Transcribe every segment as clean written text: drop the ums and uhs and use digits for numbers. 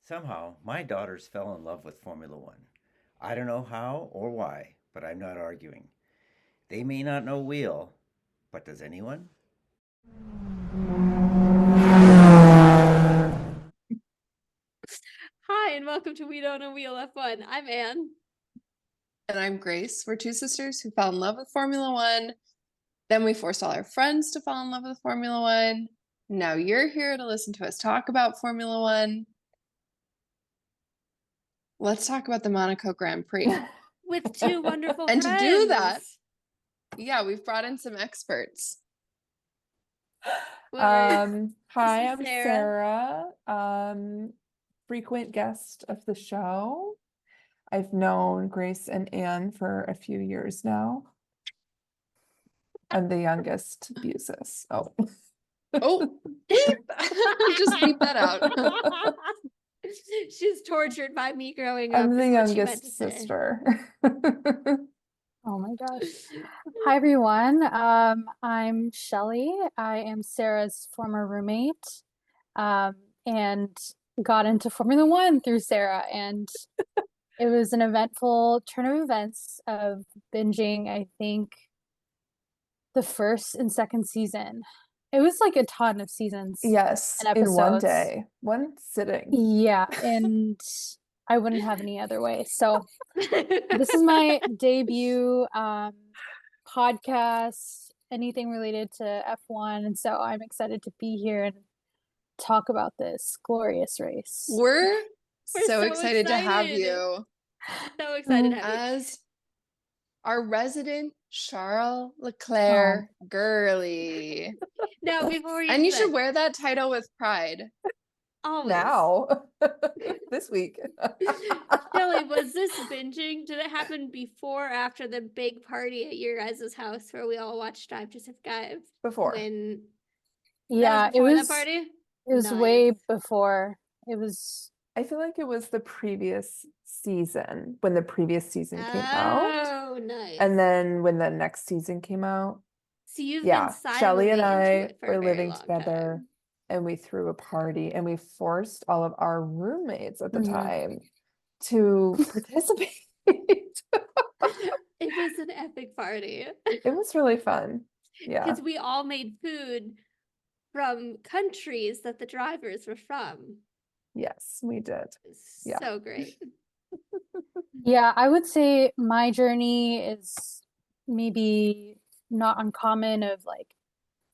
Somehow, my daughters fell in love with Formula One. I don't know how or why, but I'm not arguing. They may not know wheel, but does anyone? Hi, and welcome to We Don't Know Wheel F1. I'm Anne. And I'm Grace. We're two sisters who fell in love with Formula One. Then we forced all our friends to fall in love with Formula One. Now you're here to listen to us talk about Formula One. Let's talk about the Monaco Grand Prix. With two wonderful And friends. to do that, we've brought in some experts. Hi, I'm Sarah. Sarah, frequent guest of the show. I've known Grace and Anne for a few years now. I'm the youngest, Busis. Oh, just beat that out. She's tortured by me growing up. I'm the is what she meant to youngest say. sister. Oh my gosh. Hi everyone. I'm Shelly. I am Sarah's former roommate. And got into Formula One through Sarah, and it was an eventful turn of events of binging, I think, the first and second season. It was like a ton of seasons. Yes, and in one episodes. day, one sitting. Yeah, and I wouldn't have any other way. So this is my debut podcast, anything related to F1, and so I'm excited to be here and talk about this glorious race. We're so so excited to have excited. you So excited to have you. as our resident Charles LeClerc girly. Now, before you And do you should that, wear that title with pride. always. Now, this week. Shelly, was this binging? Did it happen before or after the big party at your guys' house where we all watched Drive to Survive? Before. When Yeah, that was before that party? It was Nice. way before. It was. I feel like it was the previous season, when the previous season came out. Oh, nice. And then when the next season came out, So you've yeah, been silently Shelly and into I it for a were very living long together, time. and we threw a party, and we forced all of our roommates at the Mhm. time to participate. It was an epic party. It was really fun. Yeah. Because we all made food from countries that the drivers were from. Yes, we did. Yeah. So great. Yeah, I would say my journey is maybe not uncommon of like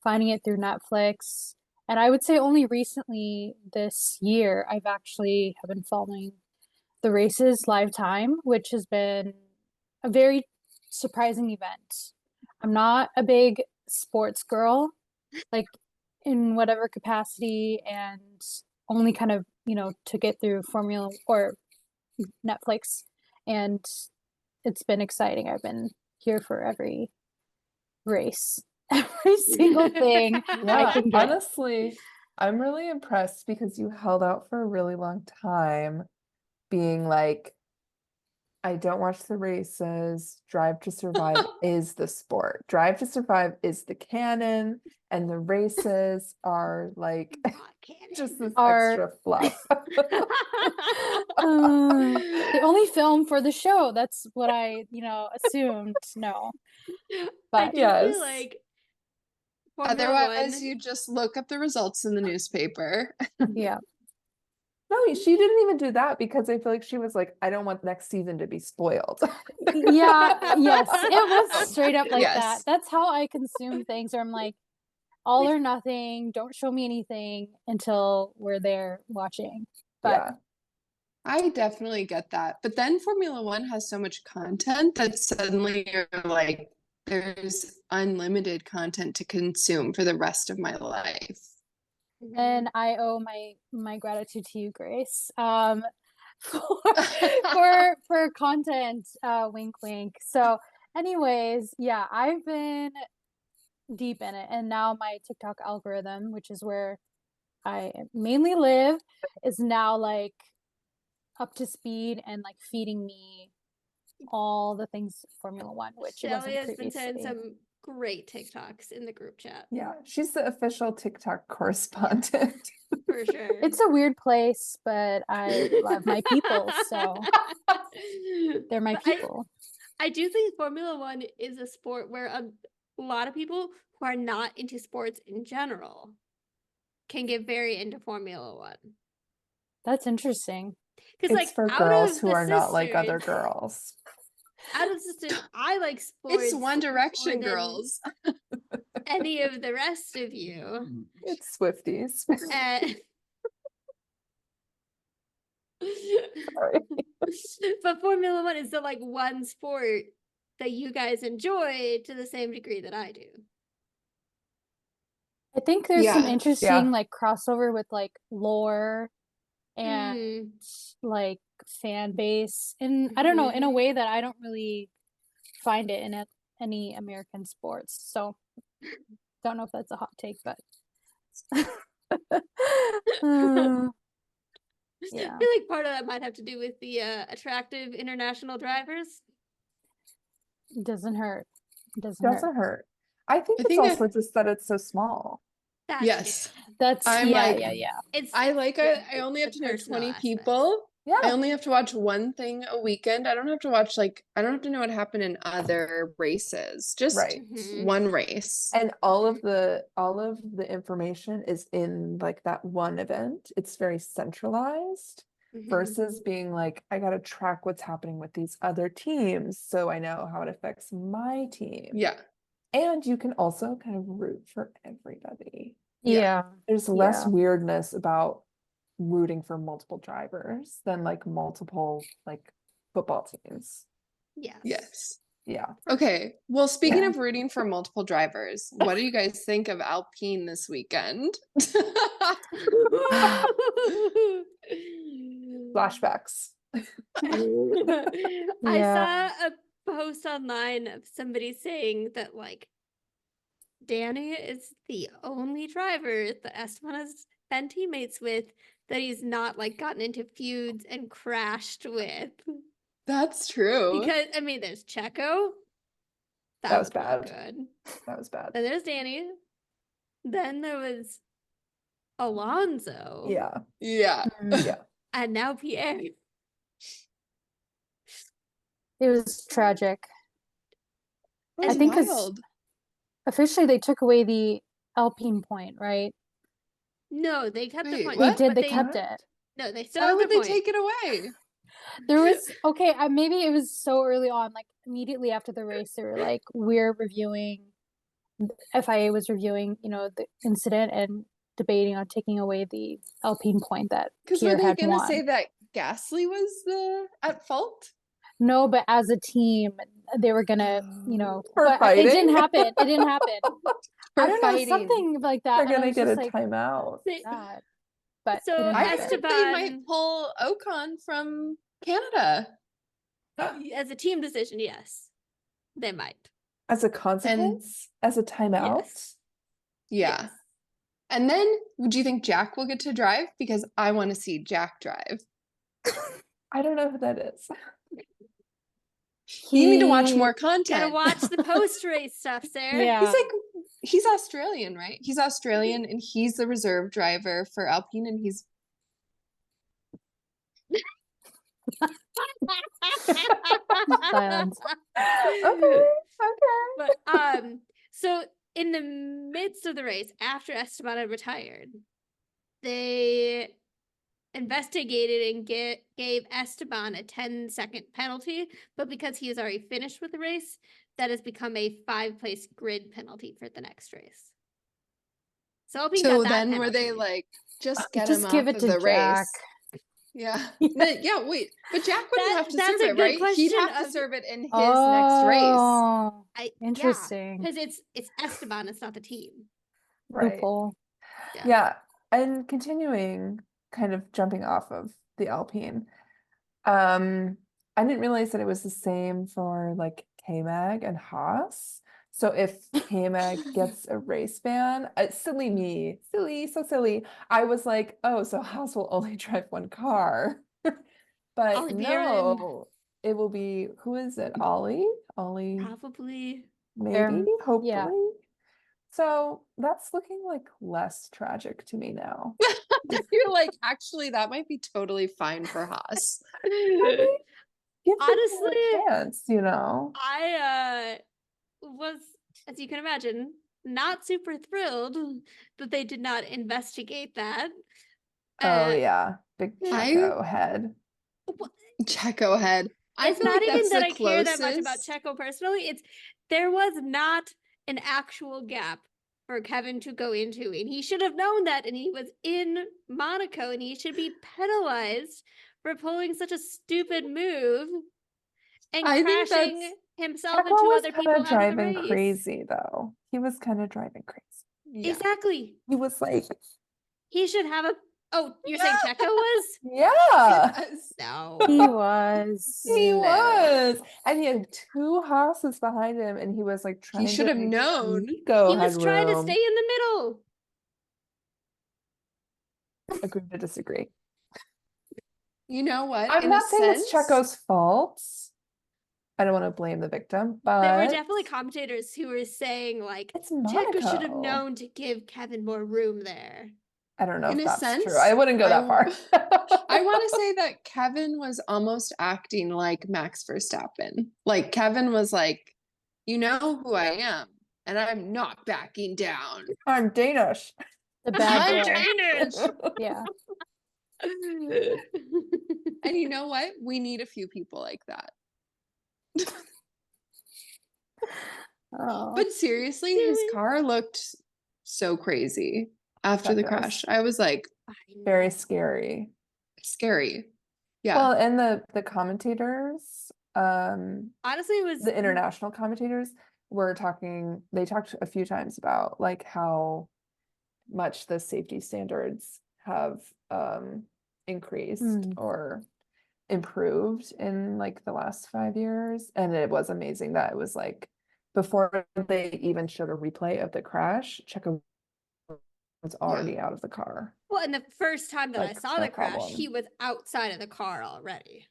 finding it through Netflix. And I would say only recently this year I've actually have been following the races live time, which has been a very surprising event. I'm not a big sports girl, like in whatever capacity, and only kind of, took it through Formula or Netflix, and it's been exciting. I've been here for every race, every single thing I Yeah, can get. honestly, I'm really impressed because you held out for a really long time, being like, I don't watch the races. Drive to Survive is the sport. Drive to Survive is the canon, and the races are like Not canon. just this Are- extra fluff. The only film for the show. That's what I, assumed. No, I but do Yes. feel like Formula Otherwise, One- you just look up the results in the newspaper. yeah. No, she didn't even do that because I feel like she was like, I don't want next season to be spoiled. Yeah, yes, it was straight up like Yes. that. That's how I consume things, where I'm like, all or nothing, don't show me anything until we're there watching. But Yeah. I definitely get that. But then Formula One has so much content that suddenly you're like, there's unlimited content to consume for the rest of my life. and I owe my gratitude to you, Grace, for content, wink wink. So anyways, yeah, I've been deep in it, and now my TikTok algorithm, which is where I mainly live, is now like up to speed and like feeding me all the things Formula One, which it Shelly wasn't has been sending previously. some great TikToks in the group chat. Yeah, she's the official TikTok correspondent. For sure. It's a weird place, but I love my people, so they're my But people. I do think Formula One is a sport where a lot of people who are not into sports in general can get very into Formula One. That's interesting. Because It's like for out girls of who the are not like sisters- other girls. Out of the sisters, I like sports. It's One more Direction than girls. Any of the rest of you. It's Swifties. And Sorry. but Formula One is the like one sport that you guys enjoy to the same degree that I do. I think there's some Yeah. interesting like crossover with like lore and Mm. like fan base, and I don't know, in a Mhm. way that I don't really find it in any American sports. So don't know if that's a hot take, but yeah, I feel like part of that might have to do with the attractive international drivers. it doesn't hurt. It doesn't hurt. Doesn't hurt. I think I it's think also just that it's so small. That's Yes. That's I'm yeah, like- yeah, yeah. It's I only have the to know personal 20 aspect. people. Yeah. I only have to watch one thing a weekend. I don't have to watch I don't have to know what happened in other races. Just Right. Mhm. one race. And all of the information is in like that one event. It's very centralized Mhm. versus being like, I gotta track what's happening with these other teams so I know how it affects my team. Yeah. And you can also kind of root for everybody. Yeah. There's less Yeah. weirdness about rooting for multiple drivers than like multiple like football teams. Yes. Yes. Yeah. Okay. Well, speaking Yeah. of rooting for multiple drivers, what do you guys think of Alpine this weekend? Flashbacks. I Yeah. saw a post online of somebody saying that like Danny is the only driver that Esteban has been teammates with that he's not like gotten into feuds and crashed with. That's true. Because I mean, there's Checo. That was not bad. good. That was bad. Then there's Danny. Then there was Alonso. Yeah. Yeah. Yeah. And now Pierre. It was tragic. It I was think 'cause- wild. Officially, they took away the Alpine point, right? No, they kept the Wait, point. They what? did. but They kept it. No, they still Why have would their they point. take it away? There was okay. Maybe it was so early on, like immediately after the race, they were like, "We're reviewing." FIA was reviewing, the incident and debating on taking away the Alpine point that Because were Pierre they had going to won. say that Gasly was at fault? No, but as a team, they were gonna, For but fighting? it didn't happen. It didn't happen. For I don't know, fighting. something like that. They're and I gonna was get a just like, timeout. They- God. But So it didn't I happen. heard they might pull Ocon from Canada. as a team decision, yes, they might. As a consequence? As a timeout? Yes. Yeah. And then, do you think Jack will get to drive? Because I want to see Jack drive. I don't know who that is. You need to watch He- more content. Gotta watch the post race stuff, Sarah. Yeah. He's Australian, right? He's Australian and he's the reserve driver for Alpine and he's Silence. Okay. But so in the midst of the race, after Esteban had retired, they investigated and gave Esteban a 10-second penalty, but because he has already finished with the race, that has become a 5-place grid penalty for the next race. So Alpine so got that then were they penalty. like just get Just him give off it of to the Jack. race? Yeah. Yeah, wait. But Jack wouldn't have to That's serve a it, good right? He'd question have to of- serve it in his next race. Oh, I interesting. because it's Esteban, it's not the team. Right. Loophole. Yeah. And continuing, kind of jumping off of the Alpine. I didn't realize that it was the same for like K-Mag and Haas. So if K-Mag gets a race ban, silly me, so silly. I was like, oh, so Haas will only drive one car. But Ollie no, it will be, who is it? Ollie, Probably. maybe, hopefully. yeah. So that's looking like less tragic to me now. You're like, actually, that might be totally fine for Haas. Give the Honestly, a chance, you know. I was, as you can imagine, not super thrilled that they did not investigate that. Oh Uh, yeah, big I- Checo head. Checo head. I it's feel not like even that's that the I care that much about closest. Checo personally. It's there was not an actual gap for Kevin to go into, and he should have known that, and he was in Monaco, and he should be penalized for pulling such a stupid move and I think crashing that's- himself Checo and two was other kind people of out of the driving race. crazy though. He was kind of driving crazy. Yeah. Exactly. He was like, He should have a. Oh, you're saying Checo was? yeah, Yes. No. He was. he No. was, and he had two Haas's behind him, and he was like trying should to have make sure known. Nico He was had trying to room. stay in the middle. Agree to disagree. You know what? I'm In not a saying it's sense- Checo's fault. I don't want to blame the victim, but There were definitely commentators who were saying, like, it's Checo should have Monaco. known to give Kevin more room there. I don't know In if a that's true. sense, I wouldn't go that far. I want to say that Kevin was almost acting like Max Verstappen. Like Kevin was like, you know who I am, and I'm not backing down. I'm Danish. The bad I'm boy. Danish. Yeah. And you know what? We need a few people like that. Oh. But seriously, his car looked so crazy after the That does. crash. I was like, Very scary. scary. Yeah. Well, and the commentators, Honestly, it was the international commentators were talking, they talked a few times about like how much the safety standards have increased Mm. or improved in like the last 5 years. And it was amazing that it was like before they even showed a replay of the crash, Checo was already out of the car. well, and the first time that I Like, saw no the crash, problem. he was outside of the car already.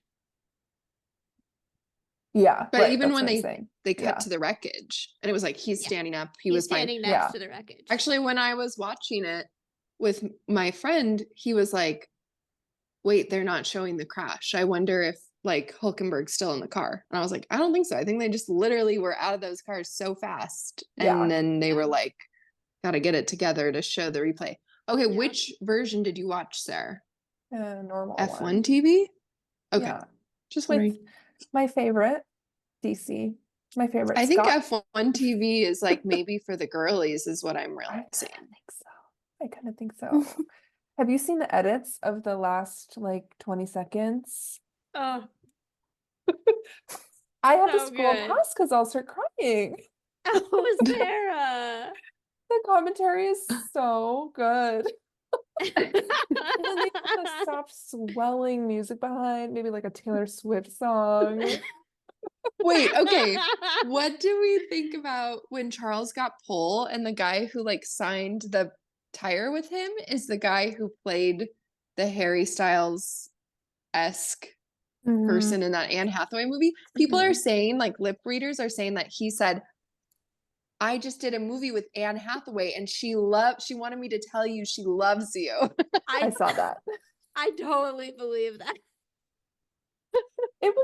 Yeah, But right, even that's when what I'm saying. they cut Yeah. to the wreckage, and it was like he's Yeah. standing up, he He's was fine. standing next Yeah. to the wreckage. Actually, when I was watching it with my friend, he was like, wait, they're not showing the crash. I wonder if like Hulkenberg's still in the car. And I was like, I don't think so. I think they just literally were out of those cars so fast. Yeah. And then they were like, gotta get it together to show the replay. Okay, Yeah. which version did you watch, Sarah? Normal F1 one. TV? Okay. Yeah. Just With wondering. my favorite, DC. My favorite I think Scott. F1 TV is like maybe for the girlies is what I'm I realizing. kind of think so. I kind of think so. Have you seen the edits of the last like 20 seconds? Oh, I have to So scroll good. past because I'll start crying. oh, Sarah. The commentary is so good. And then they have the soft swelling music behind, maybe like a Taylor Swift song. Wait, okay. What do we think about when Charles got pole and the guy who like signed the tire with him is the guy who played the Harry Styles-esque Mhm. person in that Anne Hathaway movie? People are saying, like lip readers are saying that he said, I just did a movie with Anne Hathaway and she wanted me to tell you she loves you. I saw that. I totally believe that. It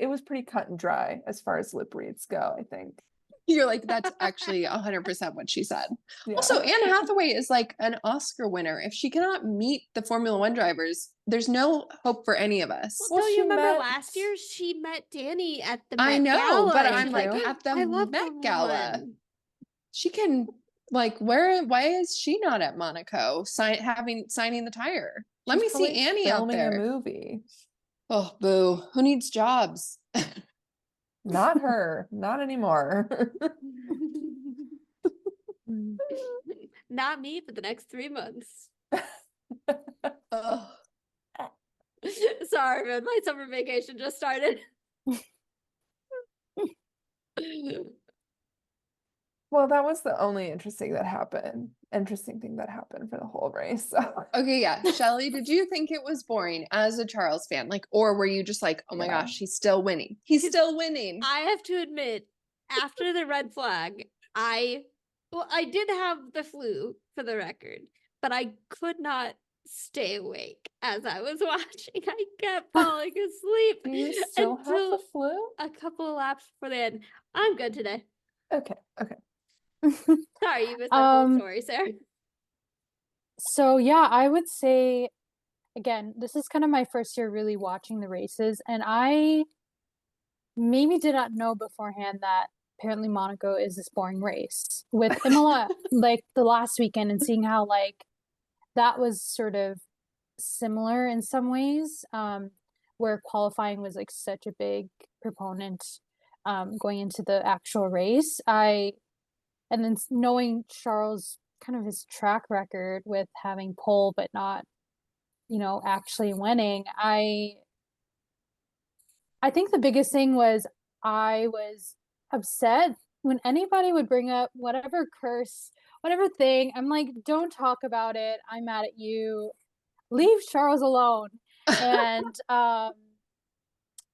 was pretty cut and dry as far as lip reads go, I think. You're like, that's actually 100% what she said. Yeah. Also, Anne Hathaway is like an Oscar winner. If she cannot meet the Formula One drivers, there's no hope for any of us. Well, Well, don't she you remember met- last year she met Danny at the I Met know, Gala, but and I'm she's like, True. at the I love Met the Gala, woman. she can like why is she not at Monaco signing the tire? Let She's me see probably Annie out filming a there. movie. Oh, boo. Who needs jobs? Not her. Not anymore. Not me for the next 3 months. Ugh. Sorry, man. My summer vacation just started. Well, that was the only interesting thing that happened for the whole race. So. Okay, yeah. Shelly, did you think it was boring as a Charles fan? Like, or were you just like, oh my Yeah. gosh, he's still winning. He's still winning. I have to admit, after the red flag, I did have the flu for the record, but I could not stay awake as I was watching. I kept falling asleep Do you still have the until flu? a couple of laps before the end. I'm good today. Okay. Sorry, you missed that full Um, story, Sarah. so yeah, I would say again, this is kind of my first year really watching the races, and I maybe did not know beforehand that apparently Monaco is this boring race. With Imola, like the last weekend, and seeing how like that was sort of similar in some ways, where qualifying was like such a big proponent going into the actual race. And then knowing Charles kind of his track record with having pole but not, actually winning, I think the biggest thing was I was upset when anybody would bring up whatever curse, whatever thing. I'm like, don't talk about it. I'm mad at you. Leave Charles alone.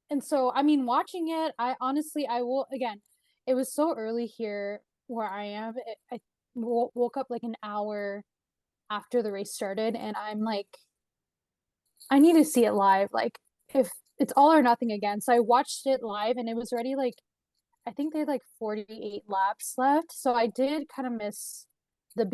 And so I mean, watching it, I honestly, I will again. It was so early here where I am. I woke up like an hour after the race started, and I'm like, I need to see it live. Like, if it's all or nothing again. So I watched it live, and it was already like, I think they had like 48 laps left. So I did kind of miss the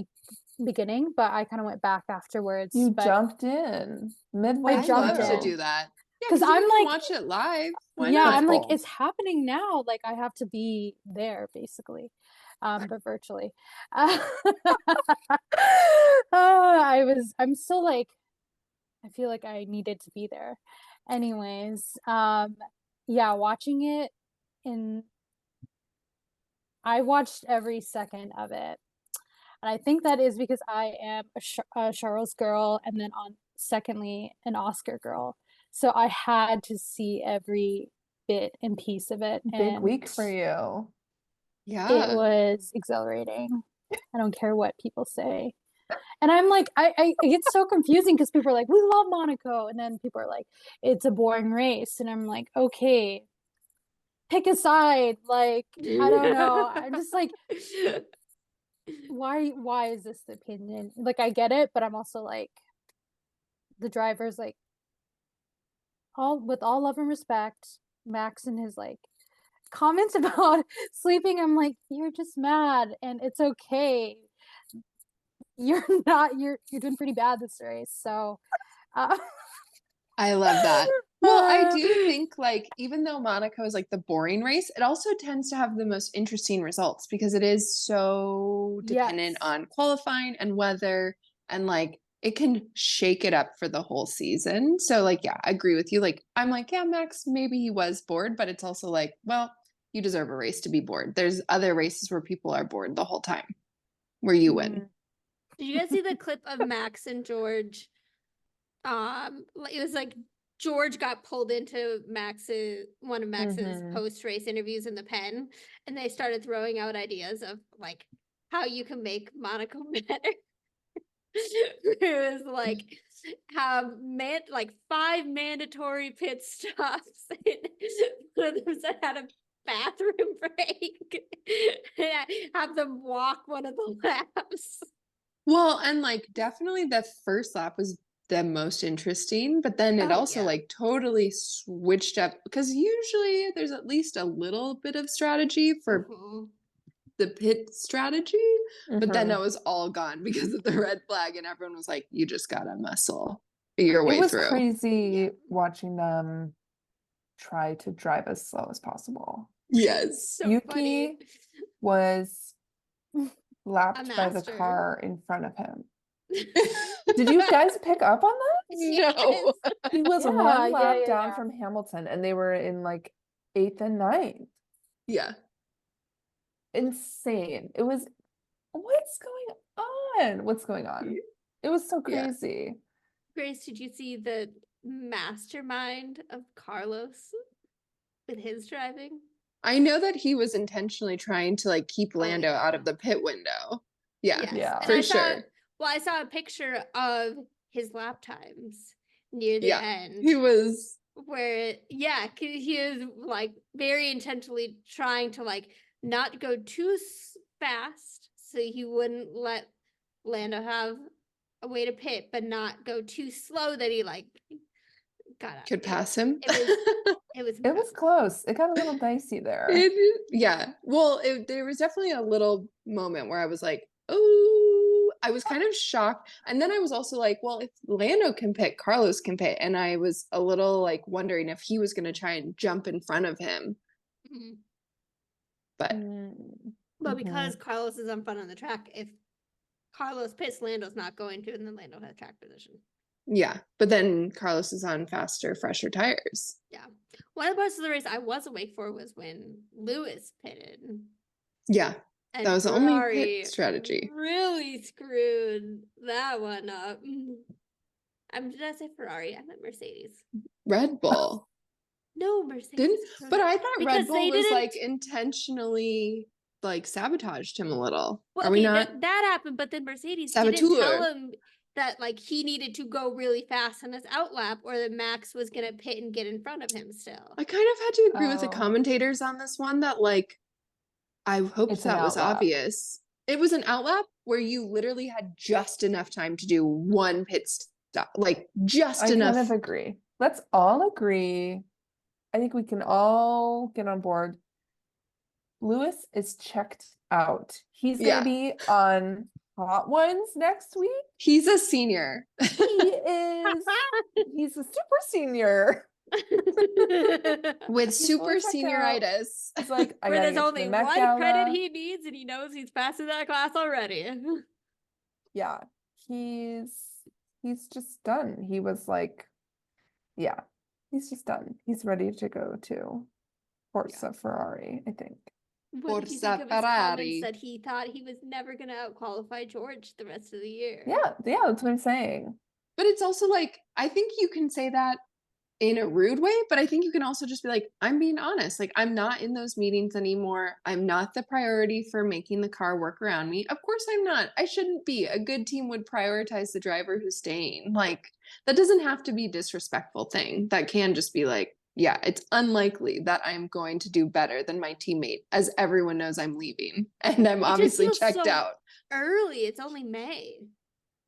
beginning, but I kind of went back afterwards. You But jumped in midway I I jumped love to in. do that. Yeah, 'Cause because you I'm can like- watch it live. Why yeah, not? I'm like, Cool. it's happening now. Like I have to be there basically, but virtually. I'm still like, I feel like I needed to be there. Anyways, yeah, watching it I watched every second of it. And I think that is because I am a Charles girl, and then secondly, an Oscar girl. So I had to see every bit and piece of it. Big week and for you. Yeah. It was exhilarating. I don't care what people say. And I'm like, I it gets so confusing because people are like, we love Monaco. And then people are like, it's a boring race. And I'm like, okay, pick a side. Like, I don't know. I'm just like, why is this the opinion? Like, I get it, but I'm also like, the driver's like, with all love and respect, Max and his like comments about sleeping, I'm like, you're just mad and it's okay. You're doing pretty bad this race. So I love that. Well, I do think like even though Monaco is like the boring race, it also tends to have the most interesting results because it is so dependent Yes. on qualifying and weather, and like it can shake it up for the whole season. So like, yeah, I agree with you. Like I'm like, yeah, Max, maybe he was bored, but it's also like, well, you deserve a race to be bored. There's other races where people are bored the whole time where you win. Did you guys see the clip of Max and George? It was like George got pulled into one of Max's Mhm. post-race interviews in the pen, and they started throwing out ideas of like how you can make Monaco better. It was like have like 5 mandatory pit stops. One of them said had a bathroom break. Have them walk one of the laps. Well, and like definitely the first lap was the most interesting, but then it Oh, also yeah. like totally switched up because usually there's at least a little bit of strategy for Mhm. the pit strategy, but then Mhm. it was all gone because of the red flag, and everyone was like, you just gotta muscle your way It was through. crazy watching them try to drive as slow as possible. Yes. So Yuki funny. was lapped by the master. car in front of him. Did you guys pick up on that? No. He was Yeah, one yeah, lap yeah, down yeah. from Hamilton, and they were in like 8th and 9th. Yeah. Insane. It was, what's going on? What's going on? It was so Yeah. crazy. Grace, did you see the mastermind of Carlos with his driving? I know that he was intentionally trying to like keep Lando yeah. out of the pit window. Yeah. Yes. Yeah. And For I saw, sure. well, I saw a picture of his lap times near the Yeah. end. He was Where, yeah, 'cause he was like very intentionally trying to like not go too fast so he wouldn't let Lando have a way to pit, but not go too slow that he like got up. Could pass him. It was It was close. It got a little dicey there. Yeah. Well, there was definitely a little moment where I was like, oh, I was kind of shocked. And then I was also like, well, if Lando can pit, Carlos can pit. And I was a little like wondering if he was going to try and jump in front of him. Mhm. But But because Carlos is on front on the track, if Carlos pits, Lando's not going to, and then Lando has track position. yeah, but then Carlos is on faster, fresher tires. Yeah. One of the parts of the race I was awake for was when Lewis pitted. Yeah, And that was the only Ferrari pit strategy. really screwed that one up. Did I say Ferrari? I meant Mercedes. Red Bull. No, Mercedes. Didn't, screwed but up. I thought Because Red Bull they was didn't- like intentionally like sabotaged him a little. Well, Are we okay, not? that happened, but then Mercedes didn't Saboteur. tell him that like he needed to go really fast on his outlap, or that Max was gonna pit and get in front of him still. I kind of had to agree with the Oh. commentators on this one that like I hoped It's an that was outlap. obvious. It was an outlap where you literally had just enough time to do one pit stop, like just I enough. kind of agree. Let's all agree. I think we can all get on board. Lewis is checked out. He's Yeah. gonna be on Hot Ones next week. He's a senior. He is. He's a super senior With He's super fully checked out. seniors. It's like I Where gotta there's get to only the one Met credit Gala. he needs, and he knows he's passing that class already. Yeah, he's just done. He was like, yeah, he's just done. He's ready to go to Forza Ferrari, I think. What did you Forza think of his Ferrari. comments that he thought he was never gonna outqualify George the rest of the year? Yeah, that's what I'm saying. But it's also like, I think you can say that in a rude way, but I think you can also just be like, I'm being honest. Like, I'm not in those meetings anymore. I'm not the priority for making the car work around me. Of course I'm not. I shouldn't be. A good team would prioritize the driver who's staying. Like, that doesn't have to be a disrespectful thing. That can just be like, yeah, it's unlikely that I'm going to do better than my teammate, as everyone knows I'm leaving. And I'm It just obviously feels checked so out. Early, it's only May.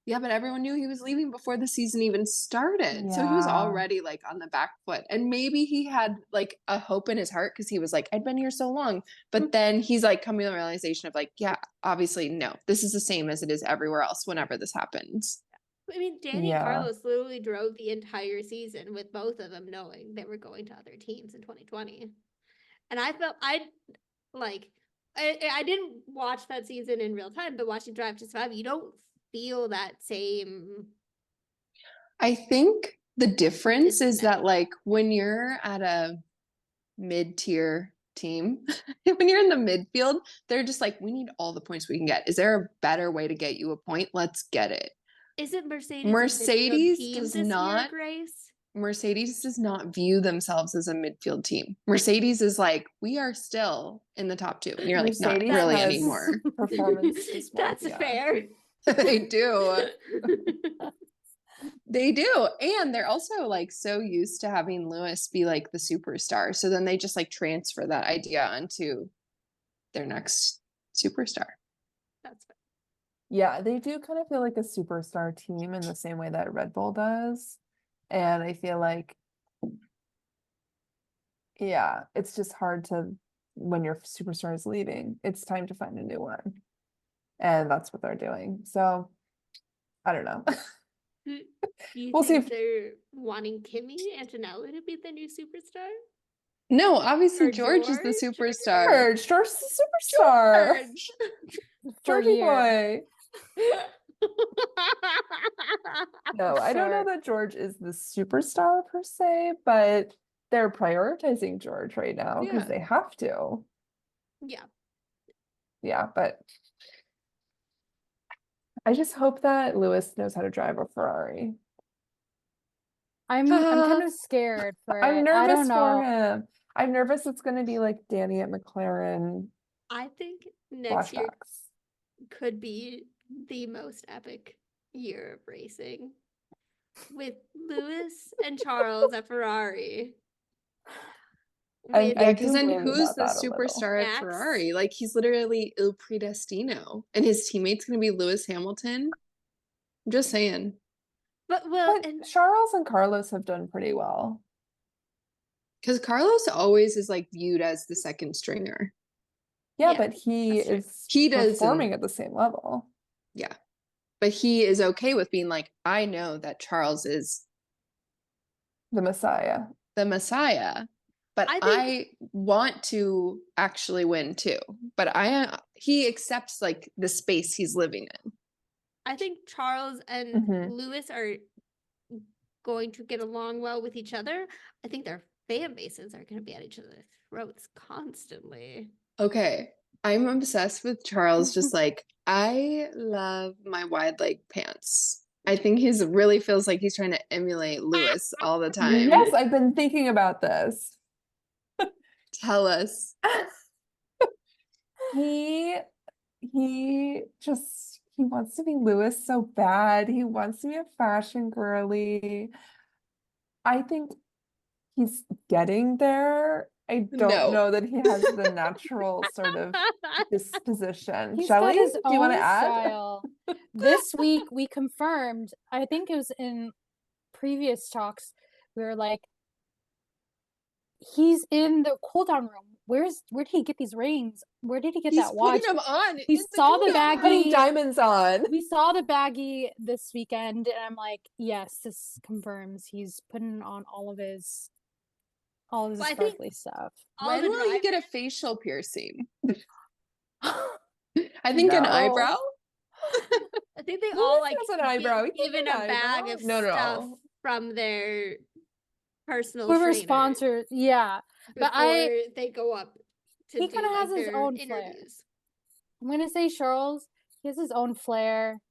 Yeah, but everyone knew he was leaving before the season even started. So he was Yeah. already like on the back foot. And maybe he had like a hope in his heart because he was like, I'd been here so long. But then he's like coming to the realization of like, yeah, obviously, no, this is the same as it is everywhere else whenever this happens. I mean, Danny Yeah. and Carlos literally drove the entire season with both of them knowing they were going to other teams in 2020. And I felt I didn't watch that season in real time, but watching Drive to Survive, you don't feel that same. I think the difference is Disconnect. that like when you're at a mid-tier team, when you're in the midfield, they're just like, we need all the points we can get. Is there a better way to get you a point? Let's get it. Isn't Mercedes Mercedes does not- Grace? Mercedes does not view themselves as a midfield team. Mercedes is like, we are still in the top two. And you're like, not Mercedes really has anymore. Performance is what- That's yeah. fair. They do. They do. And they're also like so used to having Lewis be like the superstar. So then they just like transfer that idea onto their next superstar. That's fair. Yeah, they do kind of feel like a superstar team in the same way that Red Bull does. And I feel like, yeah, it's just hard to, when your superstar is leaving, it's time to find a new one. And that's what they're doing. So, I don't know. Do you We'll see think if- they're wanting Kimi Antonelli to be the new superstar? No, obviously Or George is the George? superstar. George is the superstar. George! For a Georgie year. boy. No, I don't know Sure. that George is the superstar per se, but they're prioritizing George right now because Yeah. they have to. Yeah. Yeah, but I just hope that Lewis knows how to drive a Ferrari. I'm kind of scared for I'm it. I nervous don't for know. him. I'm nervous it's going to be like Danny at McLaren I think next year flashbacks. could be the most epic year of racing with Lewis and Charles at Ferrari. I'm- With I Yeah, do because then worry who's about the that a little. superstar at Max. Ferrari? Like he's literally il predestino, and his teammate's gonna be Lewis Hamilton. I'm just saying. But well, But and Charles and Carlos have done pretty well. Because Carlos always is like viewed as the second stringer. Yeah, Yeah, but he that's true. is He performing doesn't. at the same level. Yeah. But he is okay with being like, I know that Charles is The Messiah. the Messiah, but I think I want to actually win too. But he accepts like the space he's living in. I think Charles and Mhm. Lewis are going to get along well with each other. I think their fan bases are going to be at each other's throats constantly. Okay. I'm obsessed with Charles. Just like, I love my wide leg pants. I think he's really feels like he's trying to emulate Lewis all the time. Yes, I've been thinking about this. Tell us. He he wants to be Lewis so bad. He wants to be a fashion girly. I think he's getting there. I don't No. know that he has the natural sort of disposition. He's Shelley, got his do you want to own add? style. This week we confirmed, I think it was in previous talks, we were like, he's in the cool down room. Where did he get these rings? Where did he get He's that watch? putting them on. We in the saw the cool-down room. Putting baggie. diamonds on. We saw the baggie this weekend, and I'm like, yes, this confirms he's putting on all of his Well, I think sparkly stuff. all When the will he drivers. get a facial piercing? I think an No. eyebrow. I think they Lewis all like has an eyebrow. He get can given get a an bag eyebrow. of No, no. stuff from their personal Whoever trainer sponsors, yeah. before But they go up to he do kinda has like his their own flair. interviews. I'm gonna say Charles, he has his own flair.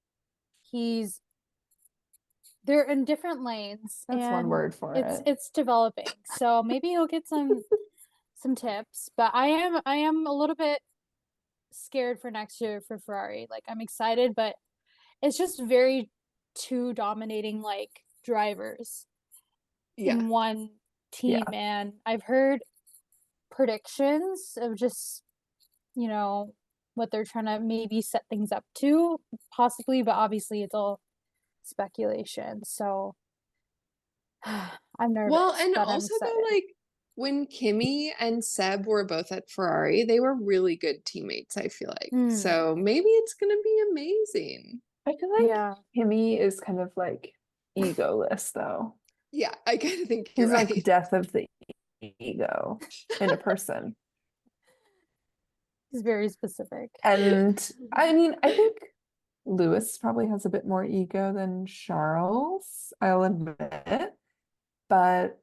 They're in different lanes. That's one and word for it. It's developing. So maybe he'll get some tips. But I am a little bit scared for next year for Ferrari. Like, I'm excited, but it's just very two dominating like drivers Yeah. in one team. Yeah. And I've heard predictions of just, what they're trying to maybe set things up to, possibly, but obviously it's all speculation. So I'm nervous. Well, and but I'm also though, excited. like when Kimmy and Seb were both at Ferrari, they were really good teammates, I feel like. Mm. So maybe it's gonna be amazing. I feel like Yeah. Kimmy is kind of like egoless though. Yeah, I kind of think you're He's like right. death of the ego in a person. He's very specific. And I mean, I think Lewis probably has a bit more ego than Charles, I'll admit. But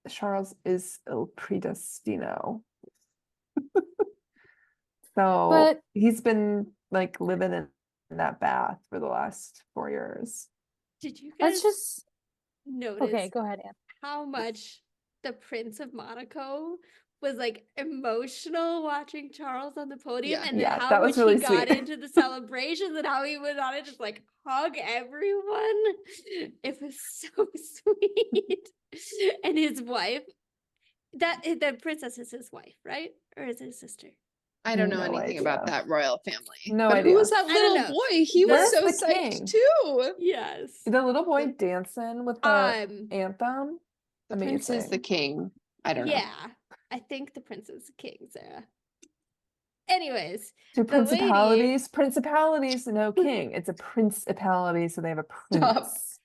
Charles is il predestino. So But he's been like living in that bath for the last 4 years. Did you guys let's just notice okay, go ahead, Anne. how much the Prince of Monaco was like emotional watching Charles on the podium, Yeah. and then Yeah, how that was much really he got sweet. into the celebrations and how he went on it just like hug everyone. It was so sweet. And his wife, the princess is his wife, right? Or is it his sister? I don't know No anything about idea. that royal family. No but who was idea. that I don't little know. boy? He was Where's so the psyched king? too. Yes. The little boy dancing with the anthem. The prince is the Amazing. king. I don't know. Yeah. I think the prince is the king, Sarah. Anyways, To the lady, principalities, no king. It's a principality, so they have a prince.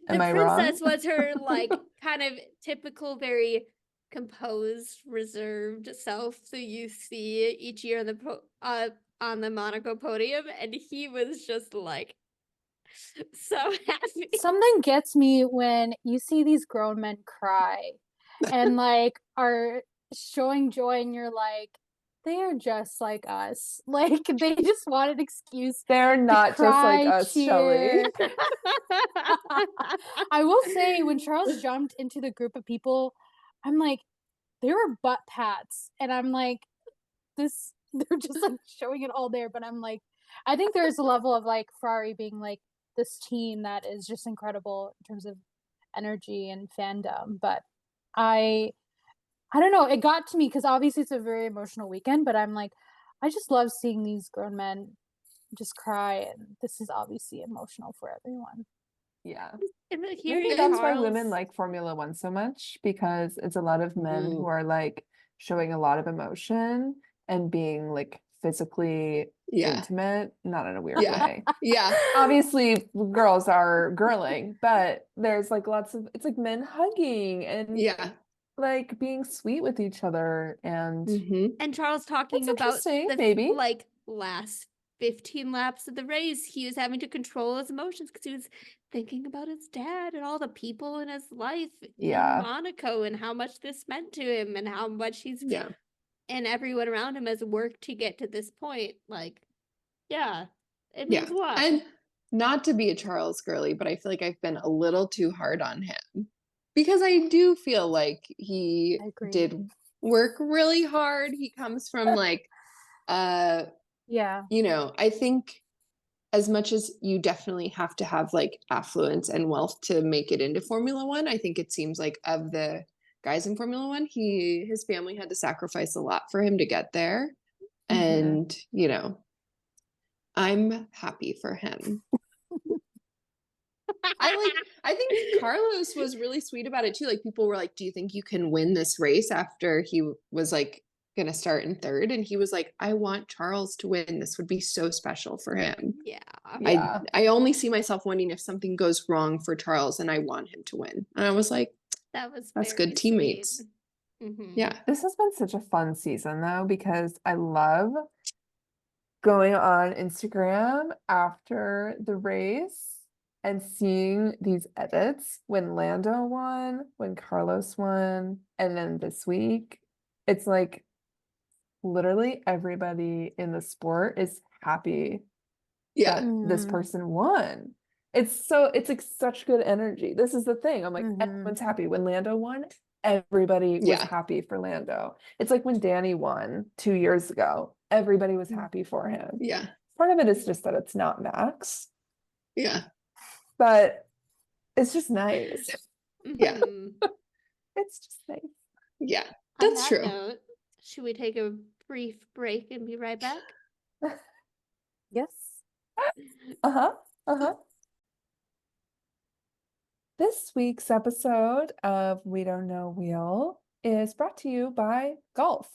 Am the I wrong? princess was her like kind of typical, very composed, reserved self. So you see each year on the Monaco podium, and he was just like so happy. Something gets me when you see these grown men cry and like are showing joy, and you're like, they are just like us. Like, they just want an excuse. They're not just like cry, us, Shelley. cheer. I will say, when Charles jumped into the group of people, I'm like, they were butt pats, and I'm like, they're just like showing it all there. But I'm like, I think there's a level of like Ferrari being like this team that is just incredible in terms of energy and fandom. But I don't know, it got to me because obviously it's a very emotional weekend, but I'm like, I just love seeing these grown men just cry, and this is obviously emotional for everyone. Yeah. And then Maybe hearing that's why women Charles- like Formula One so much, because it's a lot of men who Mm. are like showing a lot of emotion and being like physically Yeah. intimate, not in a weird Yeah. way. Yeah. Obviously, girls are girling, but there's like lots of, it's like men hugging and Yeah. like being sweet with each other. And hmm And Charles talking That's about interesting, the maybe. like last 15 laps of the race, he was having to control his emotions because he was thinking about his dad and all the people in his life Yeah. in Monaco and how much this meant to him and how much he's Yeah. and everyone around him has worked to get to this point. Like, yeah, it Yeah. means a lot. And not to be a Charles girly, but I feel like I've been a little too hard on him because I do feel like he I agree. did work really hard. He comes from like, Yeah. you know, I think as much as you definitely have to have like affluence and wealth to make it into Formula One, I think it seems like of the guys in Formula One, his family had to sacrifice a lot for him to get there. Mhm. And, you know, I'm happy for him. I think Carlos was really sweet about it too. Like people were like, "Do you think you can win this race?" after he was like gonna start in third, and he was like, "I want Charles to win. This would be so special for him." Yeah. Yeah. I only see myself winning if something goes wrong for Charles, and I want him to win. And I was like, That was "That's very good teammates." sweet. Mhm. Yeah, This has been such a fun season though, because I love going on Instagram after the race and seeing these edits when Lando won, when Carlos won, and then this week. It's like literally everybody in the sport is happy yeah, that this Mhm. person won. It's like such good energy. This is the thing. I'm like, Mhm. everyone's happy. When Lando won, everybody was Yeah. happy for Lando. It's like when Danny won 2 years ago, everybody was Mm. happy for him. yeah, Part of it is just that it's not Max, yeah, but it's just nice. Yeah. Mhm. It's just nice. yeah. On That's that true. note, should we take a brief break and be right back? Yes. Uh-huh. Uh-huh. This week's episode of We Don't Know Wheel is brought to you by golf.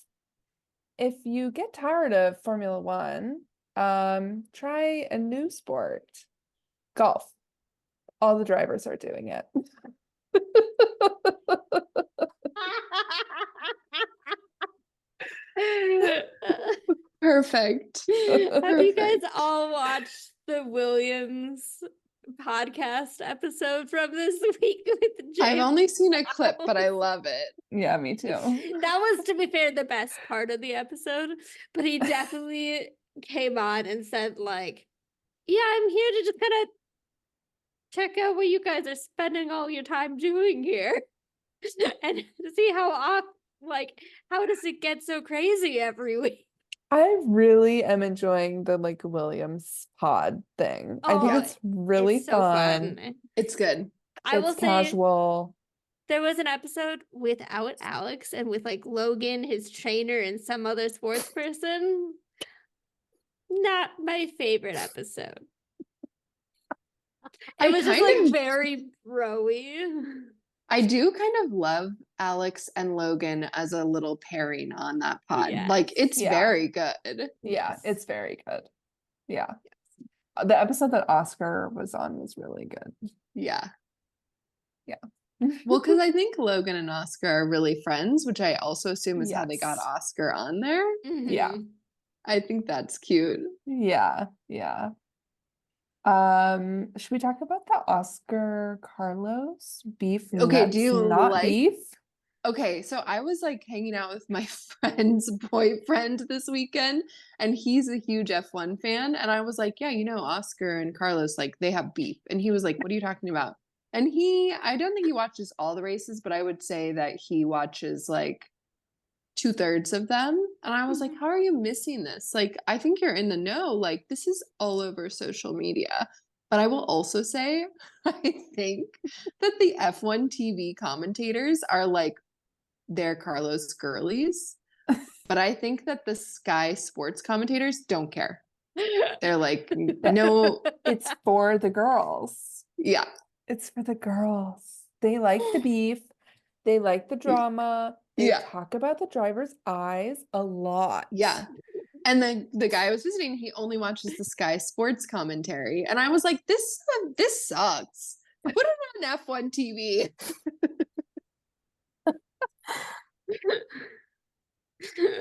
If you get tired of Formula One, try a new sport, golf. All the drivers are doing it. Perfect. Have you guys Perfect. all watched the Williams podcast episode from this week with James? I've only seen a clip, but I Bowles? love it. Yeah, me too. That was, to be fair, the best part of the episode. But he definitely came on and said, like, yeah, I'm here to just kind of check out what you guys are spending all your time doing here. And to see how does it get so crazy every week? I really am enjoying the like Williams pod thing. I think Oh, it's really It's so fun. fun. It's good. I will It's say casual. there was an episode without Alex and with like Logan, his trainer, and some other sports person. Not my favorite episode. I It was just kind like of- very bro-y. I do kind of love Alex and Logan as a little pairing on that pod. Yes. Like it's Yeah. very good. Yeah, Yes. it's very good. Yeah. The episode that Oscar was on was really good. Yeah. Yeah. Well, because I think Logan and Oscar are really friends, which I also assume is how they got Yes. Oscar on there. Yeah. Mhm. I think that's cute. Yeah, yeah. Should we talk about the Oscar Carlos beef? Okay, do nuts, you not like- beef? Okay, so I was like hanging out with my friend's boyfriend this weekend, and he's a huge F1 fan. And I was like, yeah, you know, Oscar and Carlos, like they have beef. And he was like, what are you talking about? And I don't think he watches all the races, but I would say that he watches like 2/3 of them. And I was like, how are you missing this? Like, I think you're in the know. Like, this is all over social media. But I will also say, I think that the F1 TV commentators are like, they're Carlos girlies. But I think that the Sky Sports commentators don't care. They're like, no, It's for the girls. yeah, It's for the girls. They like the beef. They like the drama. They yeah, talk about the driver's eyes a lot. yeah. And then the guy I was visiting, he only watches the Sky Sports commentary, and I was like, this sucks. Put it on F1 TV.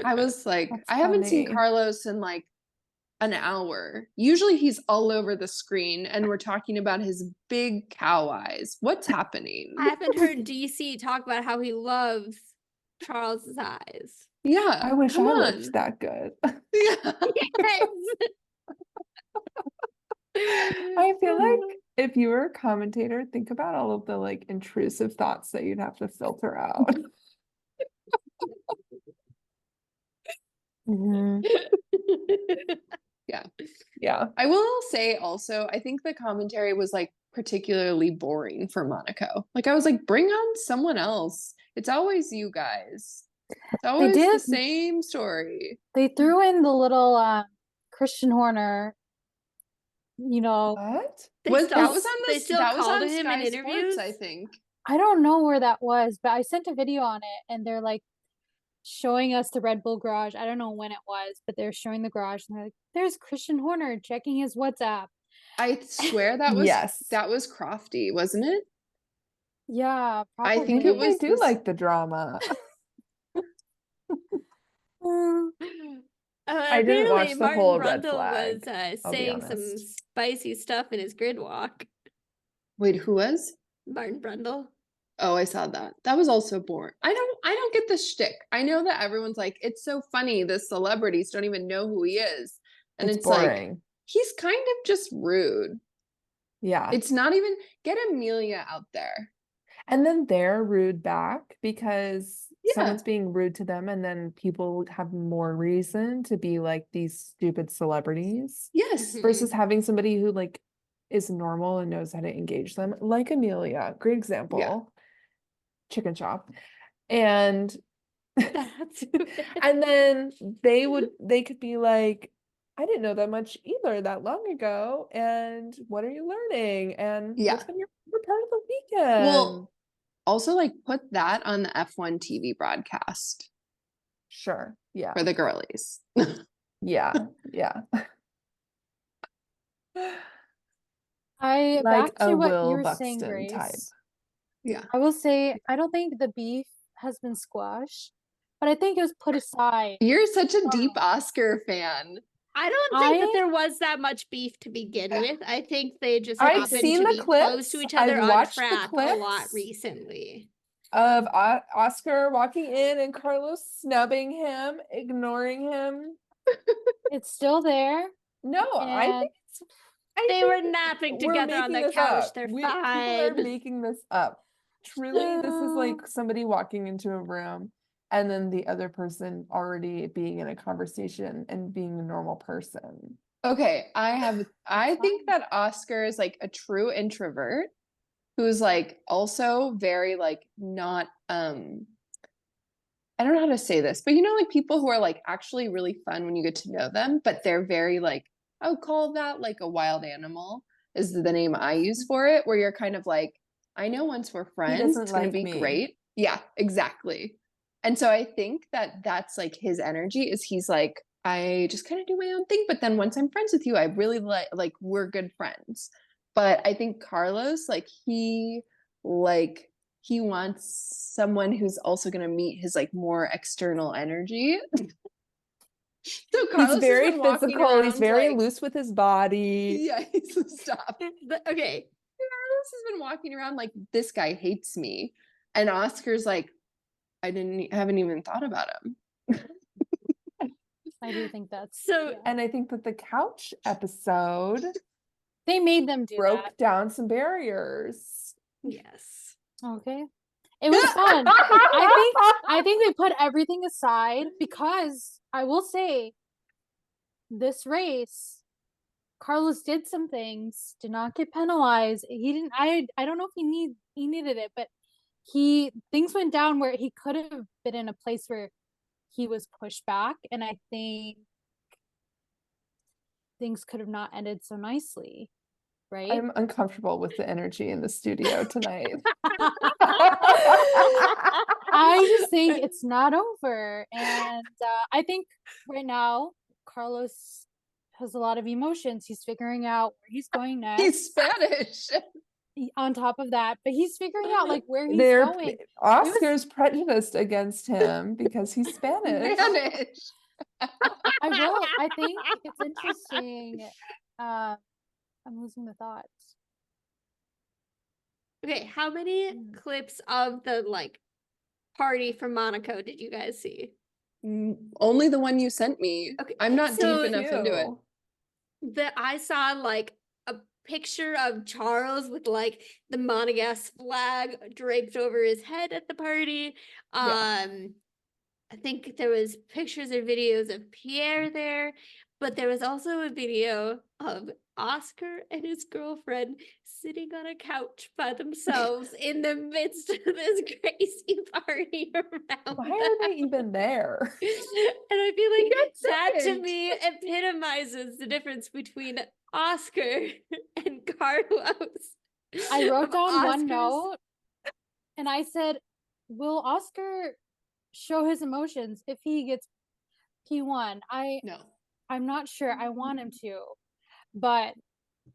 I was like, That's I haven't seen funny. Carlos in like an hour. Usually he's all over the screen and we're talking about his big cow eyes. What's happening? I haven't heard DC talk about how he loves Charles's eyes. Yeah. I wish come I on. looked that good. Yeah. Yes. I feel like if you were a commentator, think about all of the like intrusive thoughts that you'd have to filter out. Mhm. Yeah. I will say also, I think the commentary was like particularly boring for Monaco. Like I was like, bring on someone else. It's always you guys. It's always the did- same story. They threw in the little Christian Horner, you know, What? They Was still, that was on they this still that was called on him Sky in Sports, interviews. I think. I don't know where that was, but I sent a video on it and they're like showing us the Red Bull garage. I don't know when it was, but they're showing the garage and they're like, there's Christian Horner checking his WhatsApp. I swear that was Yes. Crofty, wasn't it? Yeah, I probably. think Maybe it was they do this- like the drama. I didn't watch apparently the Martin whole red Brundle was flag, I'll be saying some honest. spicy stuff in his grid walk. Wait, who was? Martin Brundle. Oh, I saw that. That was also boring. I don't get the shtick. I know that everyone's like, it's so funny, the celebrities don't even know who he is. And it's like, boring. he's kind of just rude. Yeah. It's not even get Amelia out there. And then they're rude back because Yeah. someone's being rude to them, and then people have more reason to be like these stupid celebrities Yes. Mhm. versus having somebody who like is normal and knows how to engage them, like Amelia. Great example. Chicken shop. And That's and then they could be like, I didn't know that much either that long ago. And what are you learning? And Yeah. what's been your favorite part of the weekend? Well, also like put that on the F1 TV broadcast sure. Yeah. for the girlies. Yeah. Yeah. Back Like to a what Will you were saying, Buxton type. Grace. Yeah. I will say I don't think the beef has been squashed, but I think it was put aside. You're such a deep Oscar fan. I don't think that I- there was that much beef to begin with. I think they just I've happened seen to the be close to clips. each other I've on watched the track a lot clips. recently. Of Oscar walking in and Carlos snubbing him, ignoring him. It's still there. No, I And think They think were napping we're together on making the this couch. up. They're People are fine. making this up. Truly, this is like somebody walking into a room and then the other person already being in a conversation and being a normal person. Okay, I think that Oscar is like a true introvert who's like also very like not I don't know how to say this, but you know like people who are like actually really fun when you get to know them, but they're very like I would call that like a wild animal is the name I use for it, where you're kind of like, I know once we're friends, doesn't it's gonna like be me. great. Yeah, exactly. And so I think that that's like his energy is he's like, I just kind of do my own thing, but then once I'm friends with you, I really like we're good friends. But I think Carlos, like he wants someone who's also going to meet his like more external energy. So Carlos He's very has been walking physical. He's around, very like- loose with his body. Yeah, stop. Okay. Carlos has been walking around like this guy hates me, and Oscar's like, haven't even thought about him. I do think that's So- yeah. And I think that the couch episode They made them do broke that. down some barriers. Yes. Okay. It was fun. I think they put everything aside because I will say this race, Carlos did some things, did not get penalized. He didn't I don't know if he needed it, but things went down where he could have been in a place where he was pushed back, and I think things could have not ended so nicely, right? I'm uncomfortable with the energy in the studio tonight. I just think it's not over. And I think right now, Carlos has a lot of emotions. He's figuring out where he's going next. He's Spanish. On top of that, but he's figuring out like where he's They're going. Oscar's prejudiced against him because he's Spanish. Spanish. I think it's interesting. I'm losing the thought. Okay, how many clips of the like party from Monaco did you guys see? Only the one you sent me. Okay, I'm not so deep enough into it. I saw like a picture of Charles with like the Monegasque flag draped over his head at the party. I think there was pictures or videos of Pierre there, but there was also a video of Oscar and his girlfriend sitting on a couch by themselves in the midst of this crazy party around Why are they even there? And I feel like that to second. me epitomizes the difference between Oscar and Carlos. I wrote down one Oscar's- note and I said, will Oscar show his emotions if he gets P1? No. I'm not sure. I want him to, but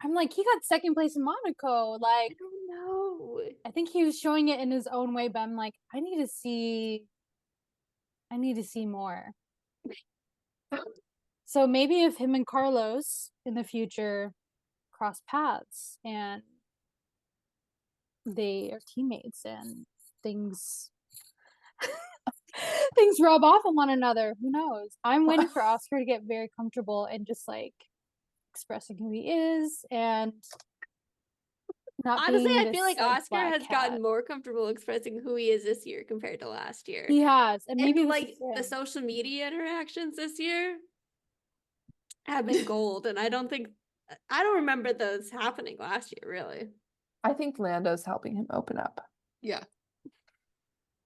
I'm like, he got second place in Monaco. Like, I don't know. I think he was showing it in his own way, but I'm like, I need to see more. So maybe if him and Carlos in the future cross paths and they are teammates and things things rub off on one another, who knows? I'm waiting for Oscar to get very comfortable and just like expressing who he is and not Honestly, being I feel this, like Oscar black has cat. gotten more comfortable expressing who he is this year compared to last year. He has, and maybe And this like is the him. social media interactions this year have been gold, and I don't remember those happening last year, really. I think Lando's helping him open up. Yeah.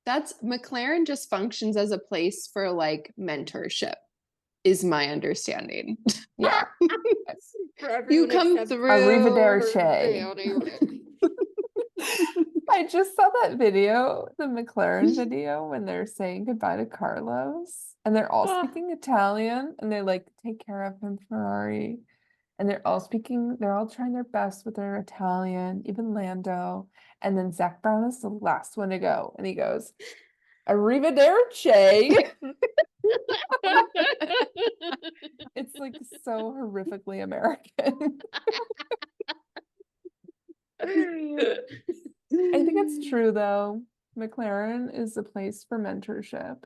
That's McLaren just functions as a place for like mentorship, is my understanding. Yeah. For You everyone come except through. Arrivederci. I just saw that video, the McLaren video, when they're saying goodbye to Carlos, and they're all speaking Italian, and they're like, "Take care of him, Ferrari." And they're all trying their best with their Italian, even Lando. And then Zach Brown is the last one to go, and he goes, "Arrivederci." It's like so horrifically American. I think it's true though. McLaren is a place for mentorship,